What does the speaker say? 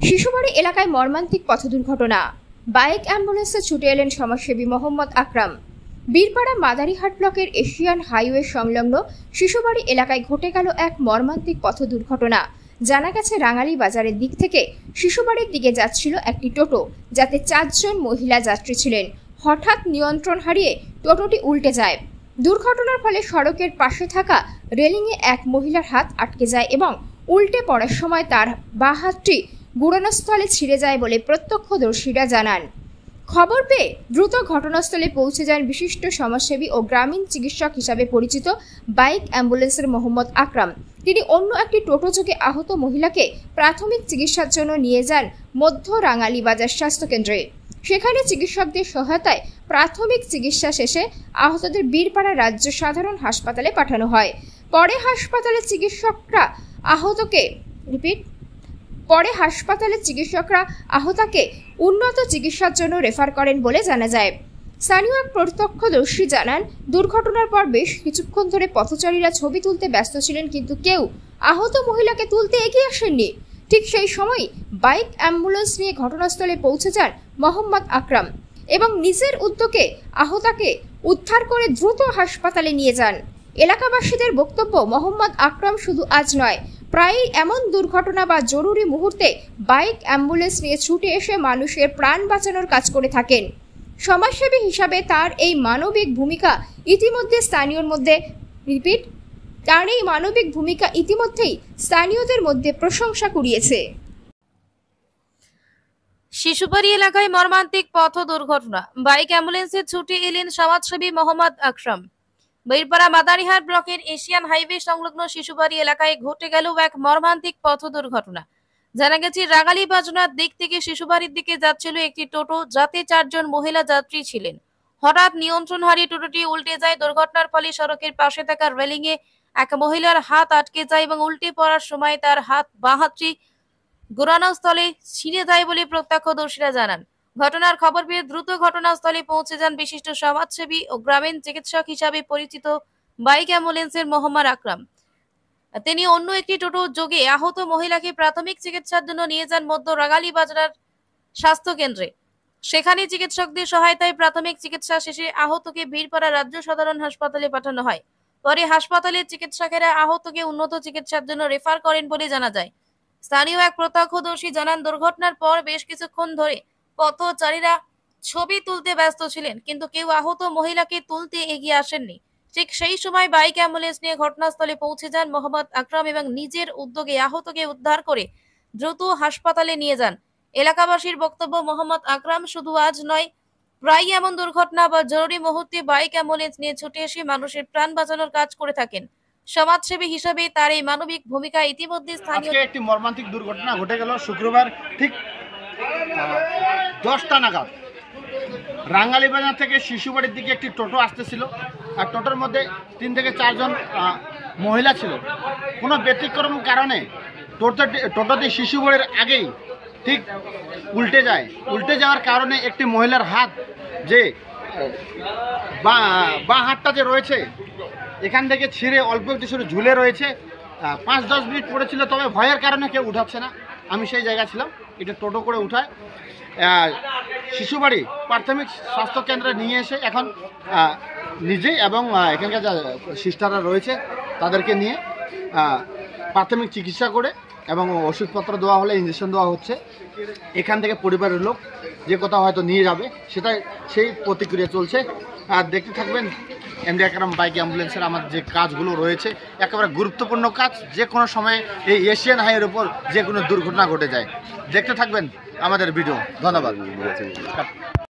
শিশুবাড়ি এলাকায় মর্মান্তিক পথ দুর্ঘটনা। বাইক অ্যাম্বুলেন্সে ছুটে এলেন সমাজসেবী মোহাম্মদ আকরাম। বীরপাড়া মাদারিহাট ব্লকের এশিয়ান হাইওয়ে সংলগ্ন শিশুবাড়ি এলাকায় ঘটে গেল এক মর্মান্তিক পথ দুর্ঘটনা। জানা গেছে, রাঙালি বাজারের দিক থেকে শিশুবাড়ির দিকে যাচ্ছিল একটি টোটো, যাতে 4 জন মহিলা যাত্রী ছিলেন। হঠাৎ নিয়ন্ত্রণ হারিয়ে টোটোটি উল্টে যায়। দুর্ঘটনার ফলে সড়কের পাশে থাকা রেলিংয়ে এক মহিলার হাত আটকে যায় এবং উল্টে পড়ার সময় তার বাঁ হাতটি ঘটনাস্থলে ছিঁড়ে যায় বলে প্রত্যক্ষদর্শীরা জানান। খবর পেয়ে দ্রুত ঘটনাস্থলে পৌঁছে যান বিশিষ্ট সমাজসেবী ও গ্রামীণ চিকিৎসক হিসাবে পরিচিত বাইক অ্যাম্বুলেন্সের মোহাম্মদ আকরাম। তিনি অন্য একটি টোটোযোগে আহত মহিলাকে প্রাথমিক চিকিৎসার জন্য নিয়ে যান মধ্য রাঙালি বাজার স্বাস্থ্যকেন্দ্রে। সেখানে চিকিৎসকদের সহায়তায় প্রাথমিক চিকিৎসা শেষে আহতদের বীরপাড়া রাজ্য সাধারণ হাসপাতালে পাঠানো হয়। পরে হাসপাতালের চিকিৎসকরা আহতকে উন্নত চিকিৎসার জন্য রেফার করেন বলে জানা যায়। স্থানীয় এক প্রত্যক্ষদর্শী জানান, দুর্ঘটনার পর বেশ কিছুক্ষণ ধরে পথচারীরা ছবি তুলতে ব্যস্ত ছিলেন, কিন্তু কেউ আহত মহিলাকে তুলতে এগিয়ে আসেননি। ঠিক সেই সময় বাইক অ্যাম্বুলেন্স নিয়ে ঘটনাস্থলে পৌঁছে যান মোহাম্মদ আকরাম এবং নিজের উদ্যোগে আহতকে উদ্ধার করে দ্রুত হাসপাতালে নিয়ে যান। এলাকাবাসীদের বক্তব্য, মোহাম্মদ আকরাম শুধু আজ নয়, প্রায়ই এমন দুর্ঘটনা বা জরুরি মুহূর্তে বাইক অ্যাম্বুলেন্স নিয়ে ছুটে এসে মানুষের প্রাণ বাঁচানোর কাজ করে থাকেন। সমাজসেবী হিসাবে তার এই মানবিক ভূমিকা ইতিমধ্যেই স্থানীয়দের মধ্যে প্রশংসা কুড়িয়েছে। শিশুবাড়ি এলাকায় মর্মান্তিক পথ দুর্ঘটনা। বাইক অ্যাম্বুলেন্সে ছুটে এলেন সমাজসেবী মোহাম্মদ আকরাম। বীরপাড়া মাদারিহাট ব্লকের এশিয়ান হাইওয়ে সংলগ্ন শিশুবাড়ি এলাকায় ঘটে গেল এক মর্মান্তিক পথ দুর্ঘটনা। জানা গেছে, রাঙালি বাজনার দিক থেকে শিশুবাড়ির দিকে যাচ্ছিল একটি টোটো, যাতে 4 জন মহিলা যাত্রী ছিলেন। হঠাৎ নিয়ন্ত্রণ হারিয়ে টোটোটি উল্টে যায়। দুর্ঘটনার ফলে সড়কের পাশে থাকা রেলিংয়ে এক মহিলার হাত আটকে যায় এবং উল্টে পড়ার সময় তার বাঁ হাতটি ঘটনাস্থলে ছিঁড়ে যায় বলে প্রত্যক্ষদর্শীরা জানান। ঘটনার খবর পেয়ে দ্রুত ঘটনাস্থলে পৌঁছে যান বিশিষ্ট সমাজসেবী ও গ্রামীণ চিকিৎসক হিসাবে পরিচিত বাইক অ্যাম্বুলেন্সের মোহাম্মদ আকরাম। তিনি অন্য একটি টোটো যোগে আহত মহিলাকে প্রাথমিক চিকিৎসার জন্য নিয়ে যান মধ্য রাঙালি বাজার স্বাস্থ্য কেন্দ্রে। সেখানে চিকিৎসকদের সহায়তায় প্রাথমিক চিকিৎসা শেষে আহতকে বীরপাড়া রাজ্য সাধারণ হাসপাতালে পাঠানো হয়। পরে হাসপাতালের চিকিৎসকেরা আহতকে উন্নত চিকিৎসার জন্য রেফার করেন বলে জানা যায়। স্থানীয় এক প্রত্যক্ষদর্শী জানান, দুর্ঘটনার পর বেশ কিছুক্ষণ ধরে পথচারীরা ছবি তুলতে ব্যস্ত ছিলেন, কিন্তু কেউ আহত মহিলাকে তুলতে এগিয়ে আসেননি। ঠিক সেই সময় বাইক অ্যাম্বুলেন্স নিয়ে ঘটনাস্থলে পৌঁছে যান মোহাম্মদ আকরাম এবং নিজের উদ্যোগে আহতকে উদ্ধার করে দ্রুত হাসপাতালে নিয়ে যান। এলাকাবাসীর বক্তব্য, মোহাম্মদ আকরাম শুধু আজ নয়, প্রায়ই এমন দুর্ঘটনা বা জরুরি মুহূর্তে বাইক অ্যাম্বুলেন্স নিয়ে ছুটে এসে মানুষের প্রাণ বাঁচানোর কাজ করে থাকেন। সমাজসেবী হিসেবে তার এই মানবিক ভূমিকা ইতিমধ্যে স্থানীয় একটি মর্মান্তিক দুর্ঘটনা ঘটে গেল শুক্রবার ঠিক 10টা নাগাদ। রাঙালি বাজার থেকে শিশুবাড়ির দিকে একটি টোটো আসতেছিল, আর টোটোর মধ্যে 3 থেকে 4 জন মহিলা ছিল। কোনো ব্যতিক্রম কারণে টোটোটি শিশুবাড়ির আগেই ঠিক উল্টে যায়। উল্টে যাওয়ার কারণে একটি মহিলার হাত, যে বাঁ হাতটা যে রয়েছে, এখান থেকে ছিঁড়ে অল্প একটু ঝুলে রয়েছে। 5-10 মিনিট পড়েছিল, তবে ভয়ের কারণে কেউ উঠাচ্ছে না। আমি সেই জায়গায় ছিলাম, এটা টোটো করে উঠায় শিশুবাড়ি প্রাথমিক স্বাস্থ্য কেন্দ্রে নিয়ে এসে এখন নিজেই এবং এখানকার যা সিস্টাররা রয়েছে তাদেরকে নিয়ে প্রাথমিক চিকিৎসা করে এবং ওষুধপত্র দেওয়া হলে ইঞ্জেকশন দেওয়া হচ্ছে। এখান থেকে পরিবারের লোক যে কোথাও হয়তো নিয়ে যাবে, সেই প্রতিক্রিয়া চলছে। আর দেখতে থাকবেন এমডি আকরাম বাইক অ্যাম্বুলেন্সের আমাদের যে কাজগুলো রয়েছে, একেবারে গুরুত্বপূর্ণ কাজ। যে কোনো সময় এই এশিয়ান হাইওয়ের উপর যে কোনো দুর্ঘটনা ঘটে যায়। দেখতে থাকবেন আমাদের ভিডিও। ধন্যবাদ।